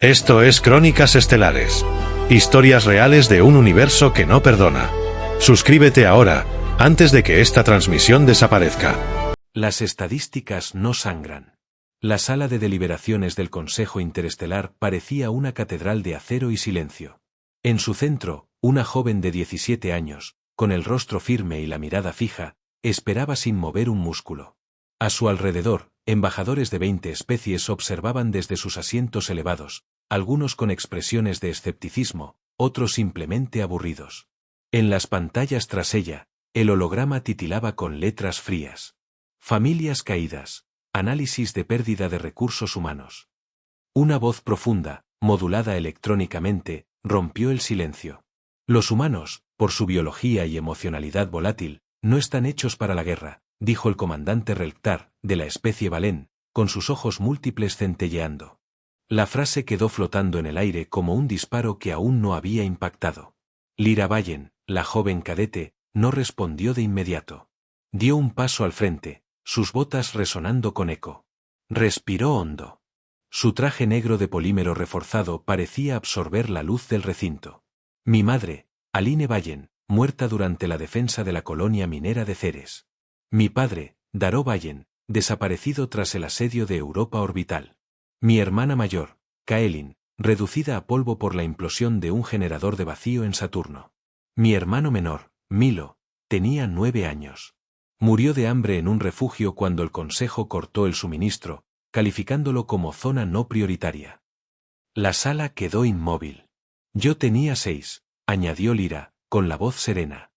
Esto es Crónicas Estelares. Historias reales de un universo que no perdona. Suscríbete ahora, antes de que esta transmisión desaparezca. Las estadísticas no sangran. La sala de deliberaciones del Consejo Interestelar parecía una catedral de acero y silencio. En su centro, una joven de 17 años, con el rostro firme y la mirada fija, esperaba sin mover un músculo. A su alrededor, embajadores de 20 especies observaban desde sus asientos elevados, algunos con expresiones de escepticismo, otros simplemente aburridos. En las pantallas tras ella, el holograma titilaba con letras frías. Familias caídas, análisis de pérdida de recursos humanos. Una voz profunda, modulada electrónicamente, rompió el silencio. Los humanos, por su biología y emocionalidad volátil, no están hechos para la guerra, dijo el comandante Relktar, de la especie Valen, con sus ojos múltiples centelleando. La frase quedó flotando en el aire como un disparo que aún no había impactado. Lyra Vallen, la joven cadete, no respondió de inmediato. Dio un paso al frente, sus botas resonando con eco. Respiró hondo. Su traje negro de polímero reforzado parecía absorber la luz del recinto. Mi madre, Aline Vallen, muerta durante la defensa de la colonia minera de Ceres. Mi padre, Daró Vallen, desaparecido tras el asedio de Europa Orbital. Mi hermana mayor, Kaelin, reducida a polvo por la implosión de un generador de vacío en Saturno. Mi hermano menor, Milo, tenía 9 años. Murió de hambre en un refugio cuando el Consejo cortó el suministro, calificándolo como zona no prioritaria. La sala quedó inmóvil. Yo tenía 6, añadió Lyra, con la voz serena.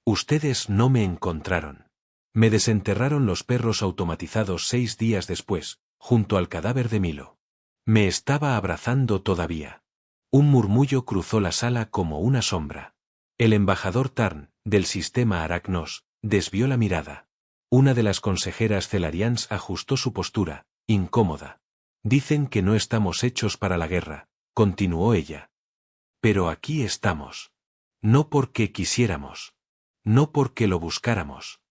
Ustedes no me encontraron. Me desenterraron los perros automatizados 6 días después, junto al cadáver de Milo. Me estaba abrazando todavía. Un murmullo cruzó la sala como una sombra. El embajador Tarn, del sistema Aracnos, desvió la mirada. Una de las consejeras Celarians ajustó su postura, incómoda. Dicen que no estamos hechos para la guerra, continuó ella. Pero aquí estamos. No porque quisiéramos. No porque lo buscáramos.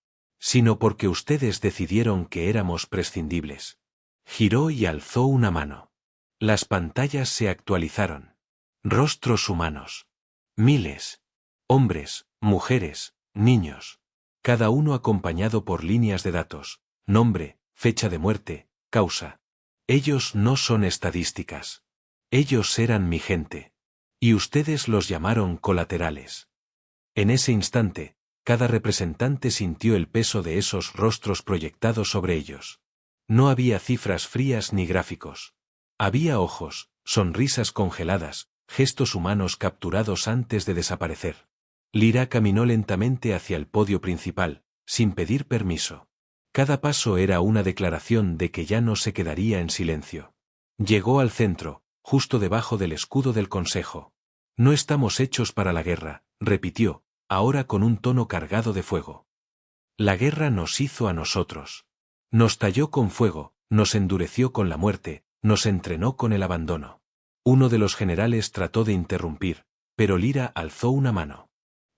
Sino porque ustedes decidieron que éramos prescindibles. Giró y alzó una mano. Las pantallas se actualizaron. Rostros humanos. Miles. Hombres, mujeres, niños. Cada uno acompañado por líneas de datos, nombre, fecha de muerte, causa. Ellos no son estadísticas. Ellos eran mi gente. Y ustedes los llamaron colaterales. En ese instante, cada representante sintió el peso de esos rostros proyectados sobre ellos. No había cifras frías ni gráficos. Había ojos, sonrisas congeladas, gestos humanos capturados antes de desaparecer. Lyra caminó lentamente hacia el podio principal, sin pedir permiso. Cada paso era una declaración de que ya no se quedaría en silencio. Llegó al centro, justo debajo del escudo del Consejo. No estamos hechos para la guerra, repitió, ahora con un tono cargado de fuego. La guerra nos hizo a nosotros. Nos talló con fuego, nos endureció con la muerte, nos entrenó con el abandono. Uno de los generales trató de interrumpir, pero Lyra alzó una mano.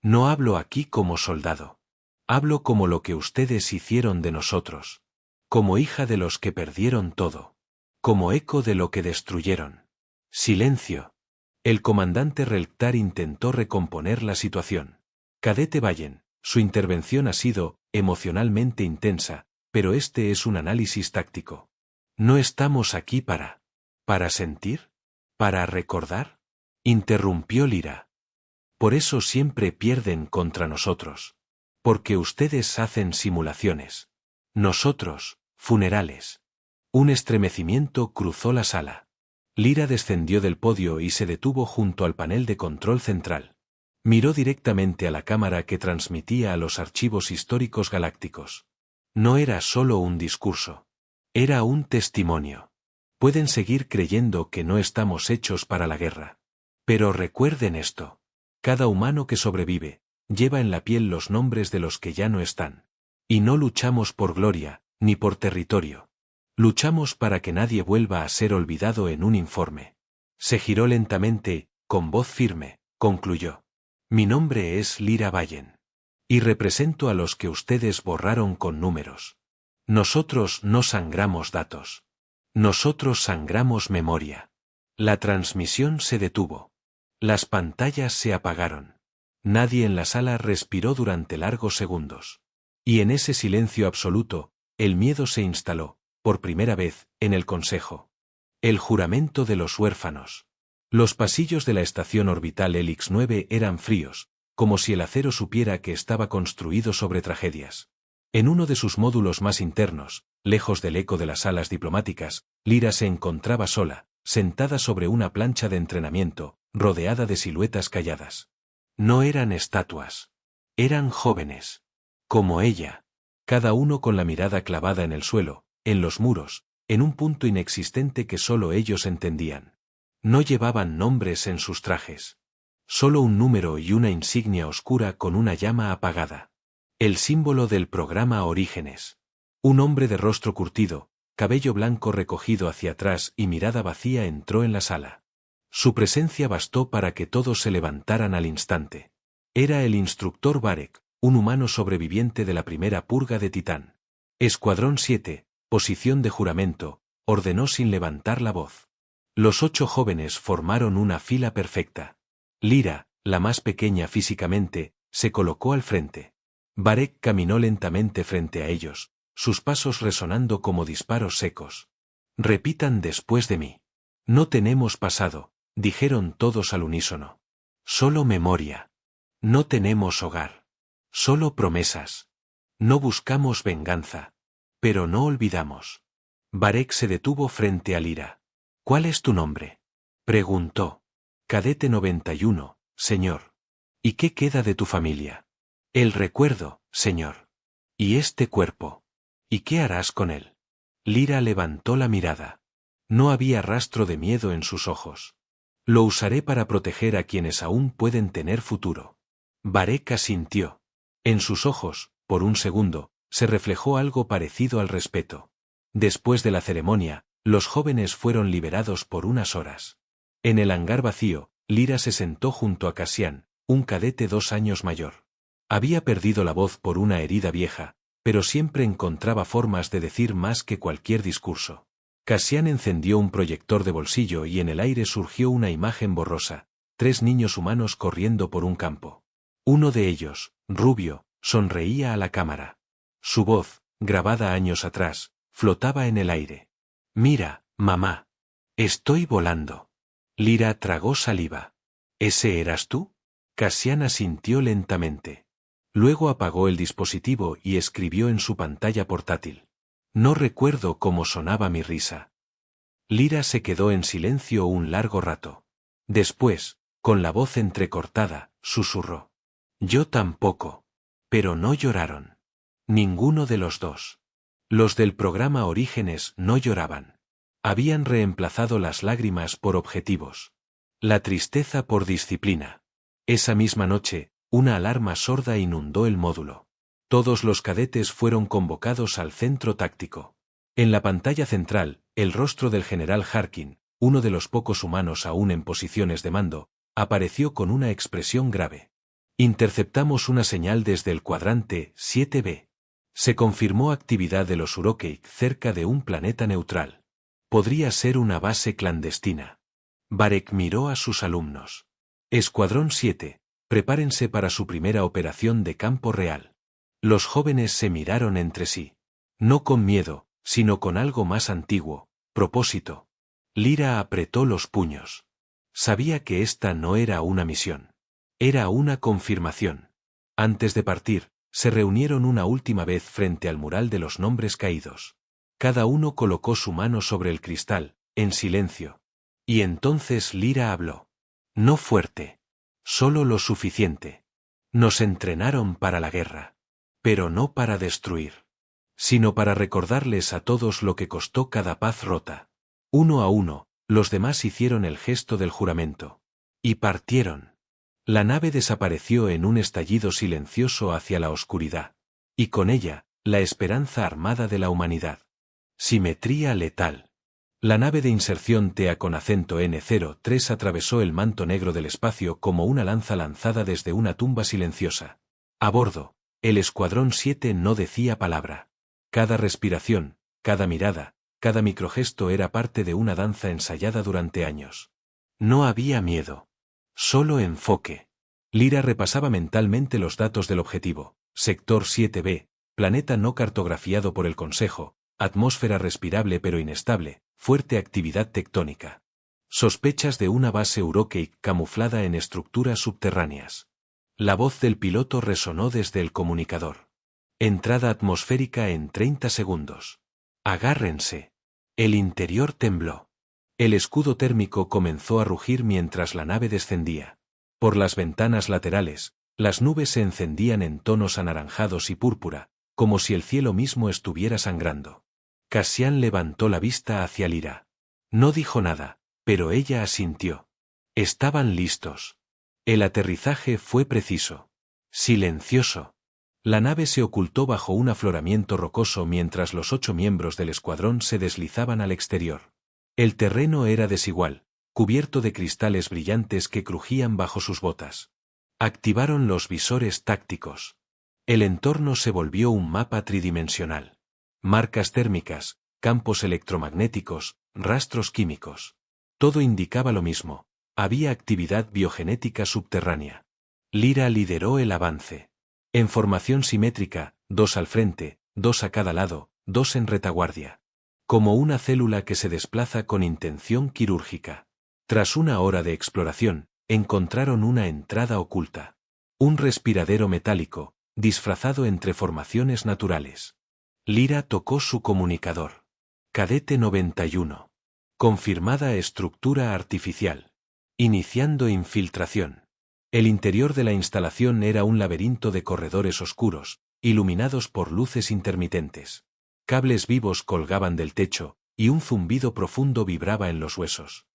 No hablo aquí como soldado. Hablo como lo que ustedes hicieron de nosotros. Como hija de los que perdieron todo. Como eco de lo que destruyeron. Silencio. El comandante Relktar intentó recomponer la situación. Cadete Vallen, su intervención ha sido, emocionalmente intensa, pero este es un análisis táctico. ¿No estamos aquí para sentir? ¿Para recordar? Interrumpió Lyra. Por eso siempre pierden contra nosotros. Porque ustedes hacen simulaciones. Nosotros, funerales. Un estremecimiento cruzó la sala. Lyra descendió del podio y se detuvo junto al panel de control central. Miró directamente a la cámara que transmitía a los archivos históricos galácticos. No era solo un discurso. Era un testimonio. Pueden seguir creyendo que no estamos hechos para la guerra. Pero recuerden esto. Cada humano que sobrevive, lleva en la piel los nombres de los que ya no están. Y no luchamos por gloria, ni por territorio. Luchamos para que nadie vuelva a ser olvidado en un informe. Se giró lentamente, con voz firme, concluyó. Mi nombre es Lyra Vallen. Y represento a los que ustedes borraron con números. Nosotros no sangramos datos. Nosotros sangramos memoria. La transmisión se detuvo. Las pantallas se apagaron. Nadie en la sala respiró durante largos segundos. Y en ese silencio absoluto, el miedo se instaló, por primera vez, en el consejo. El juramento de los huérfanos. Los pasillos de la estación orbital Helix 9 eran fríos, como si el acero supiera que estaba construido sobre tragedias. En uno de sus módulos más internos, lejos del eco de las salas diplomáticas, Lyra se encontraba sola, sentada sobre una plancha de entrenamiento, rodeada de siluetas calladas. No eran estatuas. Eran jóvenes. Como ella. Cada uno con la mirada clavada en el suelo, en los muros, en un punto inexistente que solo ellos entendían. No llevaban nombres en sus trajes. Solo un número y una insignia oscura con una llama apagada. El símbolo del programa Orígenes. Un hombre de rostro curtido, cabello blanco recogido hacia atrás y mirada vacía entró en la sala. Su presencia bastó para que todos se levantaran al instante. Era el instructor Varek, un humano sobreviviente de la primera purga de Titán. Escuadrón 7, posición de juramento, ordenó sin levantar la voz. Los 8 jóvenes formaron una fila perfecta. Lyra, la más pequeña físicamente, se colocó al frente. Varek caminó lentamente frente a ellos, sus pasos resonando como disparos secos. Repitan después de mí. No tenemos pasado, dijeron todos al unísono. Solo memoria. No tenemos hogar. Solo promesas. No buscamos venganza. Pero no olvidamos. Varek se detuvo frente a Lyra. ¿Cuál es tu nombre? Preguntó. Cadete 91, señor. ¿Y qué queda de tu familia? El recuerdo, señor. ¿Y este cuerpo? ¿Y qué harás con él? Lyra levantó la mirada. No había rastro de miedo en sus ojos. Lo usaré para proteger a quienes aún pueden tener futuro. Varek asintió. En sus ojos, por un segundo, se reflejó algo parecido al respeto. Después de la ceremonia, los jóvenes fueron liberados por unas horas. En el hangar vacío, Lyra se sentó junto a Cassian, un cadete 2 años mayor. Había perdido la voz por una herida vieja, pero siempre encontraba formas de decir más que cualquier discurso. Cassian encendió un proyector de bolsillo y en el aire surgió una imagen borrosa, 3 niños humanos corriendo por un campo. Uno de ellos, rubio, sonreía a la cámara. Su voz, grabada años atrás, flotaba en el aire. Mira, mamá. Estoy volando. Lyra tragó saliva. ¿Ese eras tú? Cassian asintió lentamente. Luego apagó el dispositivo y escribió en su pantalla portátil. No recuerdo cómo sonaba mi risa. Lyra se quedó en silencio un largo rato. Después, con la voz entrecortada, susurró. Yo tampoco. Pero no lloraron. Ninguno de los dos. Los del programa Orígenes no lloraban. Habían reemplazado las lágrimas por objetivos. La tristeza por disciplina. Esa misma noche, una alarma sorda inundó el módulo. Todos los cadetes fueron convocados al centro táctico. En la pantalla central, el rostro del general Harkin, uno de los pocos humanos aún en posiciones de mando, apareció con una expresión grave. Interceptamos una señal desde el cuadrante 7B. Se confirmó actividad de los Urokeik cerca de un planeta neutral. Podría ser una base clandestina. Varek miró a sus alumnos. Escuadrón 7, prepárense para su primera operación de campo real. Los jóvenes se miraron entre sí. No con miedo, sino con algo más antiguo, propósito. Lyra apretó los puños. Sabía que esta no era una misión. Era una confirmación. Antes de partir, se reunieron una última vez frente al mural de los nombres caídos. Cada uno colocó su mano sobre el cristal, en silencio. Y entonces Lyra habló. No fuerte. Solo lo suficiente. Nos entrenaron para la guerra. Pero no para destruir. Sino para recordarles a todos lo que costó cada paz rota. Uno a uno, los demás hicieron el gesto del juramento. Y partieron. La nave desapareció en un estallido silencioso hacia la oscuridad. Y con ella, la esperanza armada de la humanidad. Simetría letal. La nave de inserción TEA con acento N03 atravesó el manto negro del espacio como una lanza lanzada desde una tumba silenciosa. A bordo, el Escuadrón 7 no decía palabra. Cada respiración, cada mirada, cada microgesto era parte de una danza ensayada durante años. No había miedo. Solo enfoque. Lyra repasaba mentalmente los datos del objetivo. Sector 7B, planeta no cartografiado por el Consejo, atmósfera respirable pero inestable, fuerte actividad tectónica. Sospechas de una base Urokeic camuflada en estructuras subterráneas. La voz del piloto resonó desde el comunicador. Entrada atmosférica en 30 segundos. Agárrense. El interior tembló. El escudo térmico comenzó a rugir mientras la nave descendía. Por las ventanas laterales, las nubes se encendían en tonos anaranjados y púrpura, como si el cielo mismo estuviera sangrando. Cassian levantó la vista hacia Lyra. No dijo nada, pero ella asintió. Estaban listos. El aterrizaje fue preciso. Silencioso. La nave se ocultó bajo un afloramiento rocoso mientras los 8 miembros del escuadrón se deslizaban al exterior. El terreno era desigual, cubierto de cristales brillantes que crujían bajo sus botas. Activaron los visores tácticos. El entorno se volvió un mapa tridimensional. Marcas térmicas, campos electromagnéticos, rastros químicos. Todo indicaba lo mismo. Había actividad biogenética subterránea. Lyra lideró el avance. En formación simétrica, 2 al frente, 2 a cada lado, 2 en retaguardia. Como una célula que se desplaza con intención quirúrgica. Tras una hora de exploración, encontraron una entrada oculta. Un respiradero metálico, disfrazado entre formaciones naturales. Lyra tocó su comunicador. Cadete 91. Confirmada estructura artificial. Iniciando infiltración. El interior de la instalación era un laberinto de corredores oscuros, iluminados por luces intermitentes. Cables vivos colgaban del techo, y un zumbido profundo vibraba en los huesos.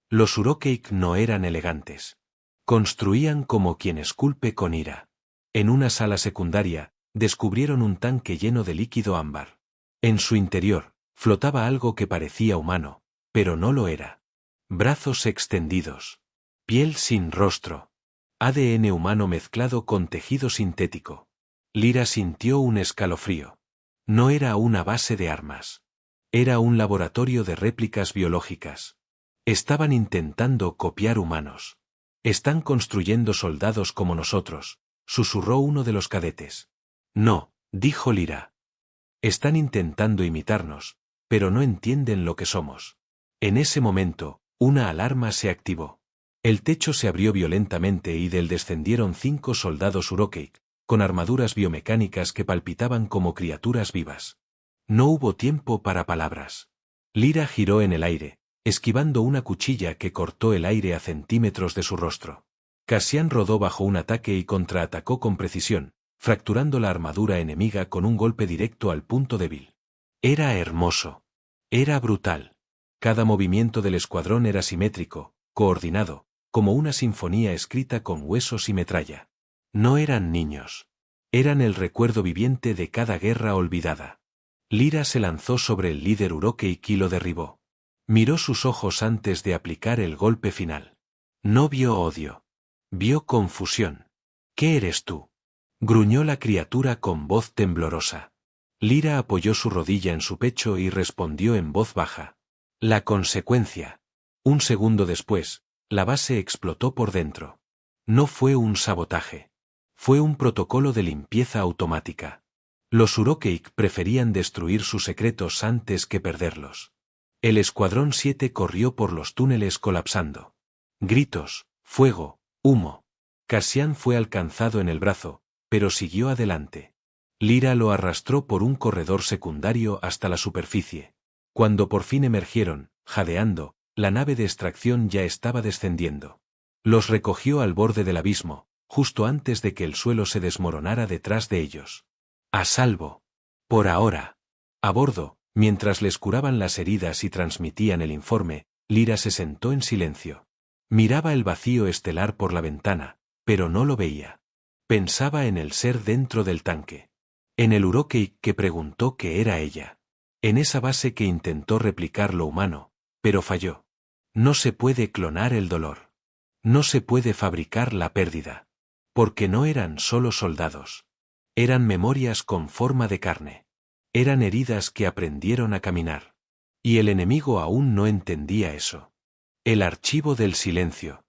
Los Urokeic no eran elegantes. Construían como quien esculpe con ira. En una sala secundaria, descubrieron un tanque lleno de líquido ámbar. En su interior, flotaba algo que parecía humano, pero no lo era. Brazos extendidos. Piel sin rostro. ADN humano mezclado con tejido sintético. Lyra sintió un escalofrío. No era una base de armas. Era un laboratorio de réplicas biológicas. Estaban intentando copiar humanos. Están construyendo soldados como nosotros, susurró uno de los cadetes. No, dijo Lyra. Están intentando imitarnos, pero no entienden lo que somos. En ese momento, una alarma se activó. El techo se abrió violentamente y del descendieron 5 soldados Urokeic, con armaduras biomecánicas que palpitaban como criaturas vivas. No hubo tiempo para palabras. Lyra giró en el aire, esquivando una cuchilla que cortó el aire a centímetros de su rostro. Cassian rodó bajo un ataque y contraatacó con precisión, fracturando la armadura enemiga con un golpe directo al punto débil. Era hermoso. Era brutal. Cada movimiento del escuadrón era simétrico, coordinado, como una sinfonía escrita con huesos y metralla. No eran niños. Eran el recuerdo viviente de cada guerra olvidada. Lyra se lanzó sobre el líder Urokeic y lo derribó. Miró sus ojos antes de aplicar el golpe final. No vio odio. Vio confusión. ¿Qué eres tú? Gruñó la criatura con voz temblorosa. Lyra apoyó su rodilla en su pecho y respondió en voz baja. La consecuencia. Un segundo después, la base explotó por dentro. No fue un sabotaje. Fue un protocolo de limpieza automática. Los Urokeic preferían destruir sus secretos antes que perderlos. El Escuadrón 7 corrió por los túneles colapsando. Gritos, fuego, humo. Cassian fue alcanzado en el brazo, pero siguió adelante. Lyra lo arrastró por un corredor secundario hasta la superficie. Cuando por fin emergieron, jadeando, la nave de extracción ya estaba descendiendo. Los recogió al borde del abismo, justo antes de que el suelo se desmoronara detrás de ellos. A salvo. Por ahora. A bordo, mientras les curaban las heridas y transmitían el informe, Lyra se sentó en silencio. Miraba el vacío estelar por la ventana, pero no lo veía. Pensaba en el ser dentro del tanque. En el Urokeic que preguntó qué era ella. En esa base que intentó replicar lo humano, pero falló. No se puede clonar el dolor. No se puede fabricar la pérdida. Porque no eran solo soldados. Eran memorias con forma de carne. Eran heridas que aprendieron a caminar. Y el enemigo aún no entendía eso. El archivo del silencio.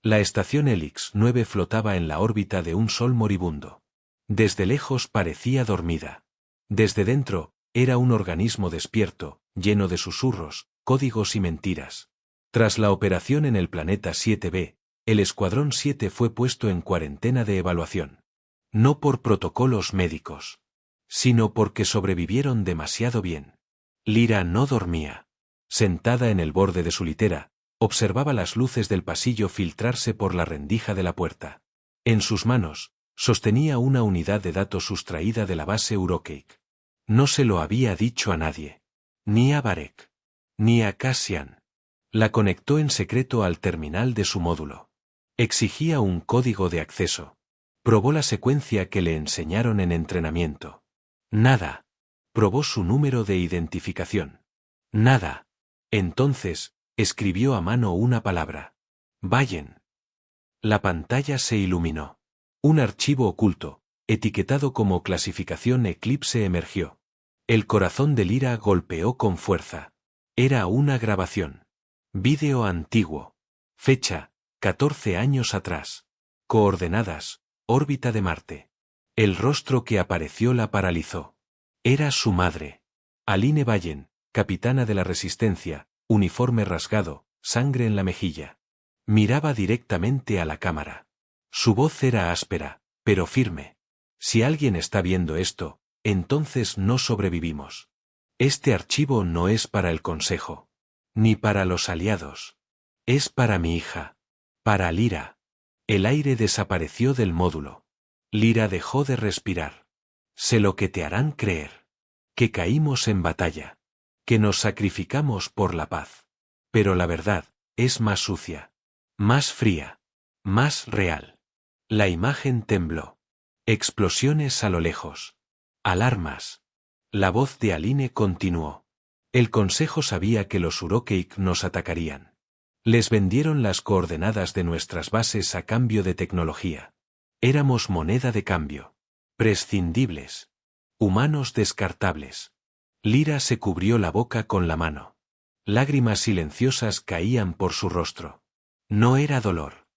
La estación Helix 9 flotaba en la órbita de un sol moribundo. Desde lejos parecía dormida. Desde dentro, era un organismo despierto, lleno de susurros, códigos y mentiras. Tras la operación en el planeta 7B, el Escuadrón 7 fue puesto en cuarentena de evaluación. No por protocolos médicos, sino porque sobrevivieron demasiado bien. Lyra no dormía. Sentada en el borde de su litera, observaba las luces del pasillo filtrarse por la rendija de la puerta. En sus manos, sostenía una unidad de datos sustraída de la base Urokake. No se lo había dicho a nadie. Ni a Varek. Ni a Cassian. La conectó en secreto al terminal de su módulo. Exigía un código de acceso. Probó la secuencia que le enseñaron en entrenamiento. Nada. Probó su número de identificación. Nada. Entonces, escribió a mano una palabra. Vayan. La pantalla se iluminó. Un archivo oculto, etiquetado como clasificación Eclipse emergió. El corazón de Lyra golpeó con fuerza. Era una grabación. Vídeo antiguo. Fecha, 14 años atrás. Coordenadas, órbita de Marte. El rostro que apareció la paralizó. Era su madre. Aline Vallen, capitana de la Resistencia, uniforme rasgado, sangre en la mejilla. Miraba directamente a la cámara. Su voz era áspera, pero firme. Si alguien está viendo esto, entonces no sobrevivimos. Este archivo no es para el Consejo. Ni para los aliados. Es para mi hija. Para Lyra. El aire desapareció del módulo. Lyra dejó de respirar. Sé lo que te harán creer. Que caímos en batalla. Que nos sacrificamos por la paz. Pero la verdad, es más sucia. Más fría. Más real. La imagen tembló. Explosiones a lo lejos. Alarmas. La voz de Aline continuó. El Consejo sabía que los Urokake nos atacarían. Les vendieron las coordenadas de nuestras bases a cambio de tecnología. Éramos moneda de cambio. Prescindibles. Humanos descartables. Lyra se cubrió la boca con la mano. Lágrimas silenciosas caían por su rostro. No era dolor.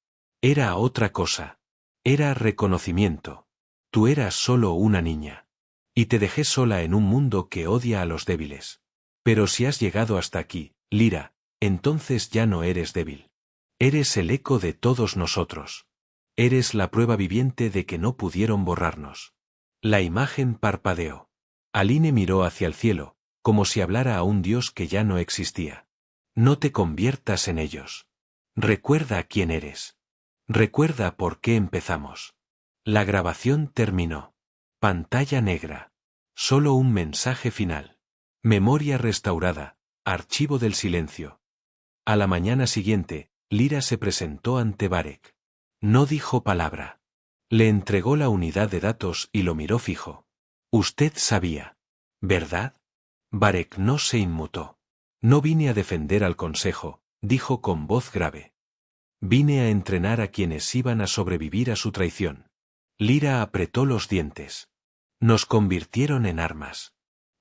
Era otra cosa. Era reconocimiento. Tú eras solo una niña. Y te dejé sola en un mundo que odia a los débiles. Pero si has llegado hasta aquí, Lyra, entonces ya no eres débil. Eres el eco de todos nosotros. Eres la prueba viviente de que no pudieron borrarnos. La imagen parpadeó. Aline miró hacia el cielo, como si hablara a un dios que ya no existía. No te conviertas en ellos. Recuerda quién eres. Recuerda por qué empezamos. La grabación terminó. Pantalla negra. Solo un mensaje final. Memoria restaurada. Archivo del silencio. A la mañana siguiente, Lyra se presentó ante Varek. No dijo palabra. Le entregó la unidad de datos y lo miró fijo. Usted sabía. ¿Verdad? Varek no se inmutó. No vine a defender al Consejo, dijo con voz grave. Vine a entrenar a quienes iban a sobrevivir a su traición. Lyra apretó los dientes. Nos convirtieron en armas.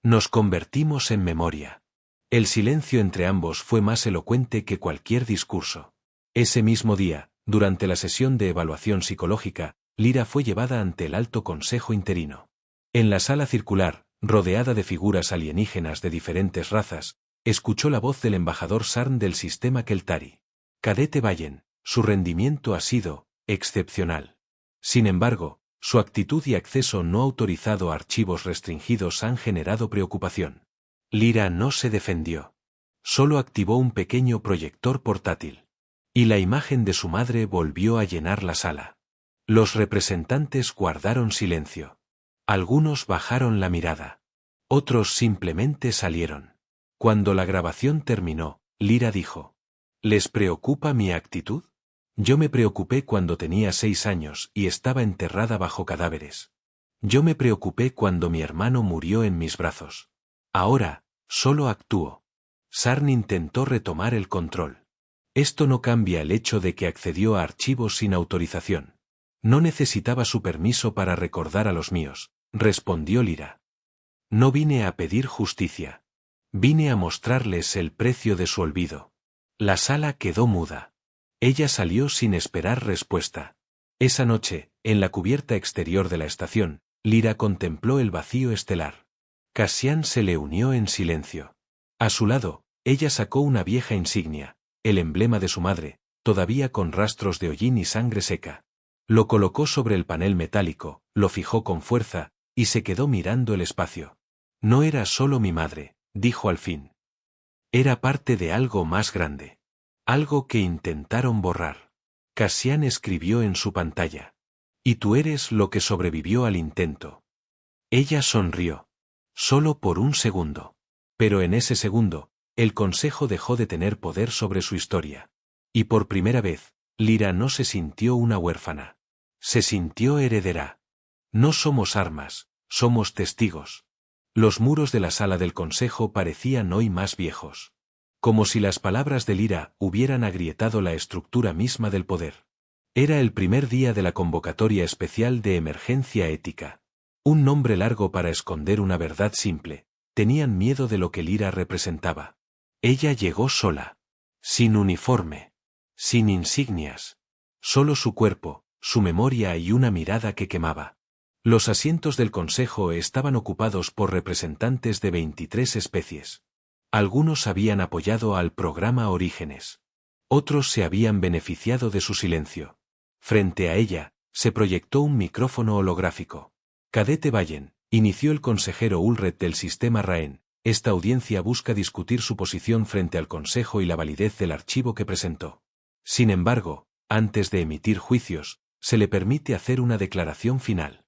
Nos convertimos en memoria. El silencio entre ambos fue más elocuente que cualquier discurso. Ese mismo día, durante la sesión de evaluación psicológica, Lyra fue llevada ante el Alto Consejo Interino. En la sala circular, rodeada de figuras alienígenas de diferentes razas, escuchó la voz del embajador Sarn del sistema Keltari. Cadete Vallen, su rendimiento ha sido excepcional. Sin embargo, su actitud y acceso no autorizado a archivos restringidos han generado preocupación. Lyra no se defendió. Solo activó un pequeño proyector portátil. Y la imagen de su madre volvió a llenar la sala. Los representantes guardaron silencio. Algunos bajaron la mirada. Otros simplemente salieron. Cuando la grabación terminó, Lyra dijo: ¿Les preocupa mi actitud? Yo me preocupé cuando tenía 6 años y estaba enterrada bajo cadáveres. Yo me preocupé cuando mi hermano murió en mis brazos. Ahora, solo actúo. Sarn intentó retomar el control. Esto no cambia el hecho de que accedió a archivos sin autorización. No necesitaba su permiso para recordar a los míos, respondió Lyra. No vine a pedir justicia. Vine a mostrarles el precio de su olvido. La sala quedó muda. Ella salió sin esperar respuesta. Esa noche, en la cubierta exterior de la estación, Lyra contempló el vacío estelar. Cassian se le unió en silencio. A su lado, ella sacó una vieja insignia, el emblema de su madre, todavía con rastros de hollín y sangre seca. Lo colocó sobre el panel metálico, lo fijó con fuerza, y se quedó mirando el espacio. No era solo mi madre, dijo al fin. Era parte de algo más grande. Algo que intentaron borrar. Cassian escribió en su pantalla. Y tú eres lo que sobrevivió al intento. Ella sonrió. Solo por un segundo. Pero en ese segundo, el consejo dejó de tener poder sobre su historia. Y por primera vez, Lyra no se sintió una huérfana. Se sintió heredera. No somos armas, somos testigos. Los muros de la sala del consejo parecían hoy más viejos. Como si las palabras de Lyra hubieran agrietado la estructura misma del poder. Era el primer día de la convocatoria especial de emergencia ética. Un nombre largo para esconder una verdad simple. Tenían miedo de lo que Lyra representaba. Ella llegó sola. Sin uniforme. Sin insignias. Solo su cuerpo, su memoria y una mirada que quemaba. Los asientos del consejo estaban ocupados por representantes de 23 especies. Algunos habían apoyado al programa Orígenes. Otros se habían beneficiado de su silencio. Frente a ella, se proyectó un micrófono holográfico. Cadete Vallen, inició el consejero Ulreth del sistema Raen. Esta audiencia busca discutir su posición frente al consejo y la validez del archivo que presentó. Sin embargo, antes de emitir juicios, se le permite hacer una declaración final.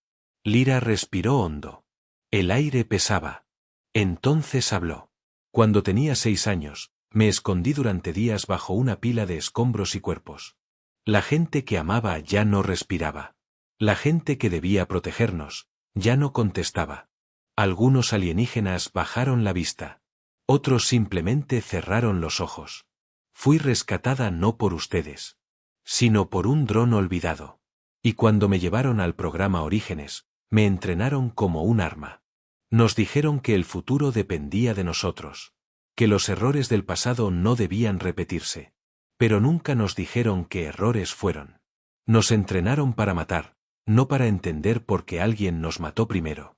Lyra respiró hondo. El aire pesaba. Entonces habló. Cuando tenía 6 años, me escondí durante días bajo una pila de escombros y cuerpos. La gente que amaba ya no respiraba. La gente que debía protegernos, ya no contestaba. Algunos alienígenas bajaron la vista. Otros simplemente cerraron los ojos. Fui rescatada no por ustedes, sino por un dron olvidado. Y cuando me llevaron al programa Orígenes, me entrenaron como un arma. Nos dijeron que el futuro dependía de nosotros, que los errores del pasado no debían repetirse. Pero nunca nos dijeron qué errores fueron. Nos entrenaron para matar, no para entender por qué alguien nos mató primero.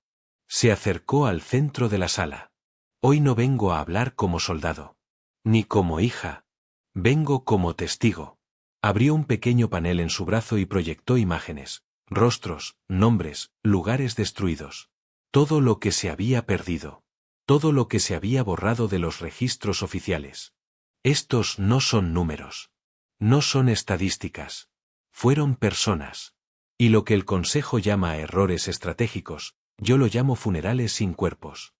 Se acercó al centro de la sala. Hoy no vengo a hablar como soldado, ni como hija. Vengo como testigo. Abrió un pequeño panel en su brazo y proyectó imágenes, rostros, nombres, lugares destruidos. Todo lo que se había perdido. Todo lo que se había borrado de los registros oficiales. Estos no son números. No son estadísticas. Fueron personas. Y lo que el Consejo llama errores estratégicos, yo lo llamo funerales sin cuerpos.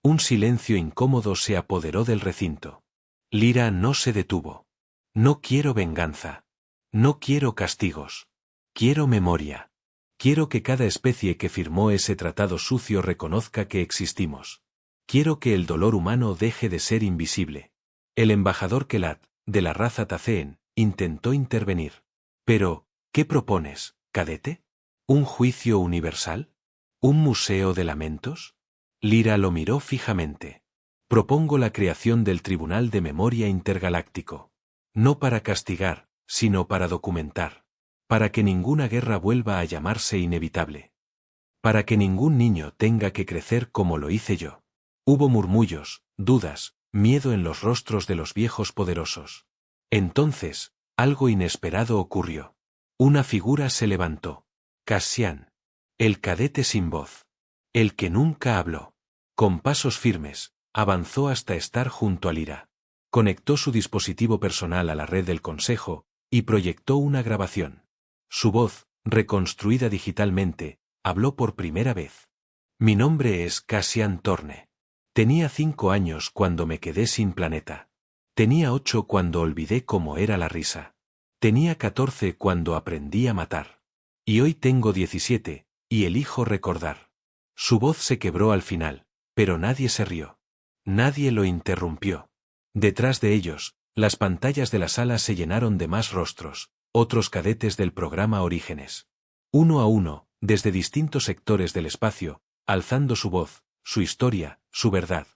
Un silencio incómodo se apoderó del recinto. Lyra no se detuvo. No quiero venganza. No quiero castigos. Quiero memoria. Quiero que cada especie que firmó ese tratado sucio reconozca que existimos. Quiero que el dolor humano deje de ser invisible. El embajador Kelat, de la raza Taceen, intentó intervenir. Pero, ¿qué propones, cadete? ¿Un juicio universal? ¿Un museo de lamentos? Lyra lo miró fijamente. Propongo la creación del Tribunal de Memoria Intergaláctico. No para castigar, sino para documentar. Para que ninguna guerra vuelva a llamarse inevitable. Para que ningún niño tenga que crecer como lo hice yo. Hubo murmullos, dudas, miedo en los rostros de los viejos poderosos. Entonces, algo inesperado ocurrió. Una figura se levantó. Cassian. El cadete sin voz. El que nunca habló. Con pasos firmes, avanzó hasta estar junto a Lyra. Conectó su dispositivo personal a la red del consejo, y proyectó una grabación. Su voz, reconstruida digitalmente, habló por primera vez. Mi nombre es Cassian Torne. Tenía 5 años cuando me quedé sin planeta. Tenía 8 cuando olvidé cómo era la risa. Tenía 14 cuando aprendí a matar. Y hoy tengo 17, y elijo recordar. Su voz se quebró al final, pero nadie se rió. Nadie lo interrumpió. Detrás de ellos, las pantallas de la sala se llenaron de más rostros, otros cadetes del programa Orígenes. Uno a uno, desde distintos sectores del espacio, alzando su voz, su historia, su verdad.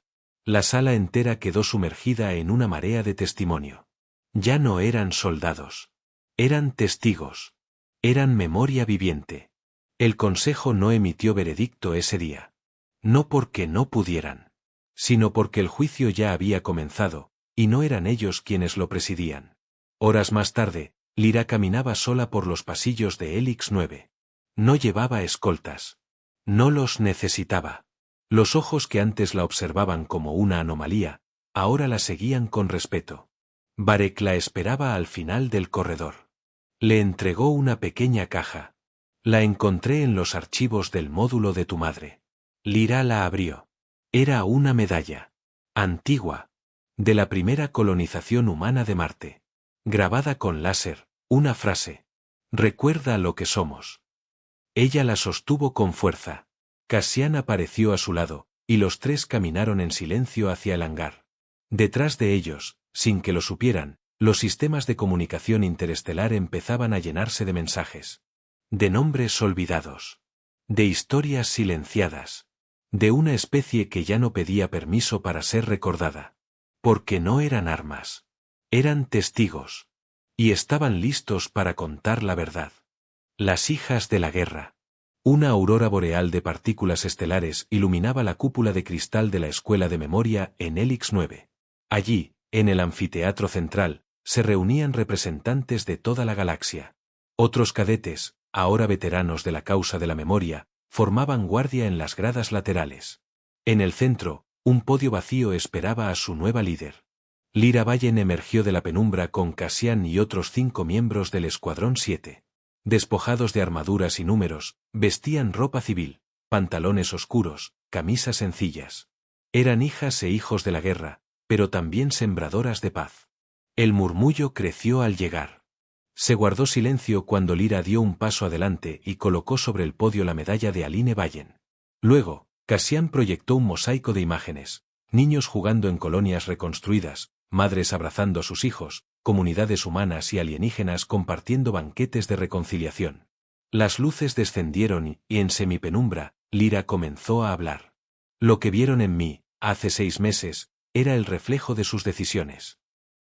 La sala entera quedó sumergida en una marea de testimonio. Ya no eran soldados. Eran testigos. Eran memoria viviente. El Consejo no emitió veredicto ese día. No porque no pudieran, sino porque el juicio ya había comenzado, y no eran ellos quienes lo presidían. Horas más tarde, Lyra caminaba sola por los pasillos de Helix 9. No llevaba escoltas. No los necesitaba. Los ojos que antes la observaban como una anomalía, ahora la seguían con respeto. Varek la esperaba al final del corredor. Le entregó una pequeña caja. La encontré en los archivos del módulo de tu madre. Lyra la abrió. Era una medalla. Antigua. De la primera colonización humana de Marte. Grabada con láser, una frase. Recuerda lo que somos. Ella la sostuvo con fuerza. Cassian apareció a su lado, y los tres caminaron en silencio hacia el hangar. Detrás de ellos, sin que lo supieran, los sistemas de comunicación interestelar empezaban a llenarse de mensajes. De nombres olvidados. De historias silenciadas. De una especie que ya no pedía permiso para ser recordada. Porque no eran armas. Eran testigos. Y estaban listos para contar la verdad. Las hijas de la guerra. Una aurora boreal de partículas estelares iluminaba la cúpula de cristal de la Escuela de Memoria en Helix 9. Allí, en el anfiteatro central, se reunían representantes de toda la galaxia. Otros cadetes, ahora veteranos de la causa de la memoria, formaban guardia en las gradas laterales. En el centro, un podio vacío esperaba a su nueva líder. Lyra Vallen emergió de la penumbra con Cassian y otros 5 miembros del Escuadrón 7. Despojados de armaduras y números, vestían ropa civil, pantalones oscuros, camisas sencillas. Eran hijas e hijos de la guerra, pero también sembradoras de paz. El murmullo creció al llegar. Se guardó silencio cuando Lyra dio un paso adelante y colocó sobre el podio la medalla de Aline Vallen. Luego, Cassian proyectó un mosaico de imágenes, niños jugando en colonias reconstruidas, madres abrazando a sus hijos, comunidades humanas y alienígenas compartiendo banquetes de reconciliación. Las luces descendieron y en semipenumbra, Lyra comenzó a hablar. Lo que vieron en mí, hace 6 meses, era el reflejo de sus decisiones.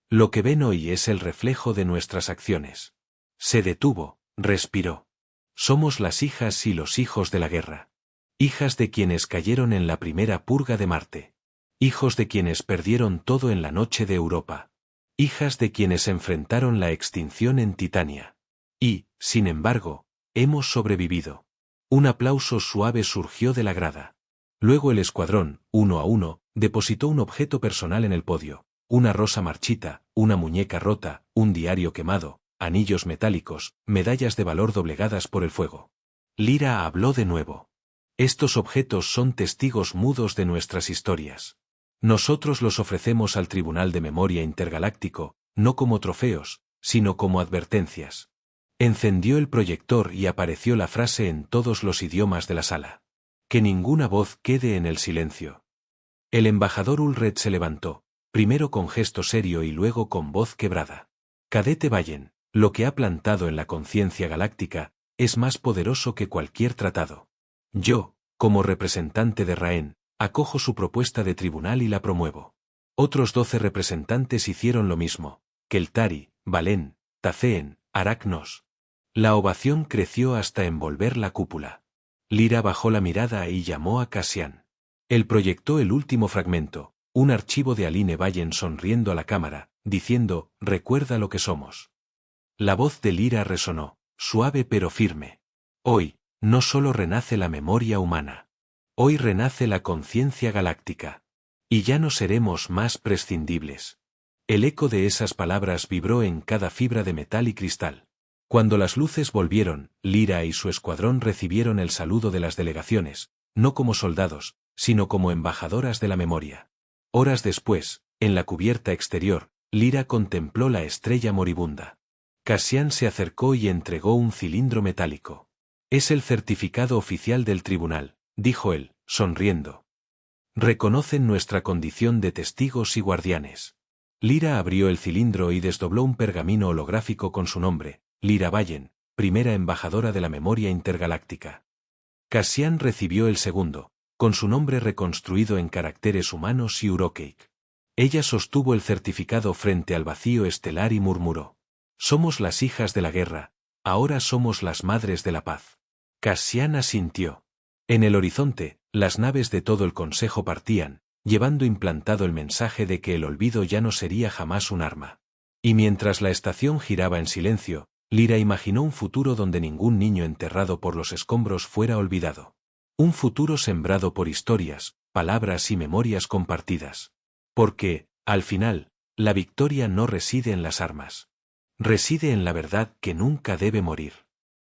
Lo que ven hoy es el reflejo de nuestras acciones. Se detuvo, respiró. Somos las hijas y los hijos de la guerra. Hijas de quienes cayeron en la primera purga de Marte. Hijos de quienes perdieron todo en la noche de Europa. Hijas de quienes enfrentaron la extinción en Titania. Y, sin embargo, hemos sobrevivido. Un aplauso suave surgió de la grada. Luego el escuadrón, uno a uno, depositó un objeto personal en el podio. Una rosa marchita, una muñeca rota, un diario quemado, anillos metálicos, medallas de valor doblegadas por el fuego. Lyra habló de nuevo. Estos objetos son testigos mudos de nuestras historias. Nosotros los ofrecemos al Tribunal de Memoria Intergaláctico, no como trofeos, sino como advertencias. Encendió el proyector y apareció la frase en todos los idiomas de la sala. Que ninguna voz quede en el silencio. El embajador Ulred se levantó, primero con gesto serio y luego con voz quebrada. Cadete Vallen, lo que ha plantado en la conciencia galáctica, es más poderoso que cualquier tratado. Yo, como representante de Raen, acojo su propuesta de tribunal y la promuevo. Otros 12 representantes hicieron lo mismo, Keltari, Valen, Taceen, Aracnos. La ovación creció hasta envolver la cúpula. Lyra bajó la mirada y llamó a Cassian. Él proyectó el último fragmento, un archivo de Aline Vallen sonriendo a la cámara, diciendo, recuerda lo que somos. La voz de Lyra resonó, suave pero firme. Hoy, no solo renace la memoria humana. Hoy renace la conciencia galáctica. Y ya no seremos más prescindibles. El eco de esas palabras vibró en cada fibra de metal y cristal. Cuando las luces volvieron, Lyra y su escuadrón recibieron el saludo de las delegaciones, no como soldados, sino como embajadoras de la memoria. Horas después, en la cubierta exterior, Lyra contempló la estrella moribunda. Cassian se acercó y entregó un cilindro metálico. Es el certificado oficial del tribunal, dijo él, sonriendo. Reconocen nuestra condición de testigos y guardianes. Lyra abrió el cilindro y desdobló un pergamino holográfico con su nombre, Lyra Vallen, primera embajadora de la memoria intergaláctica. Cassian recibió el segundo, con su nombre reconstruido en caracteres humanos y Urokeic. Ella sostuvo el certificado frente al vacío estelar y murmuró: «Somos las hijas de la guerra, ahora somos las madres de la paz». Cassian asintió. En el horizonte, las naves de todo el Consejo partían, llevando implantado el mensaje de que el olvido ya no sería jamás un arma. Y mientras la estación giraba en silencio, Lyra imaginó un futuro donde ningún niño enterrado por los escombros fuera olvidado. Un futuro sembrado por historias, palabras y memorias compartidas. Porque, al final, la victoria no reside en las armas. Reside en la verdad que nunca debe morir.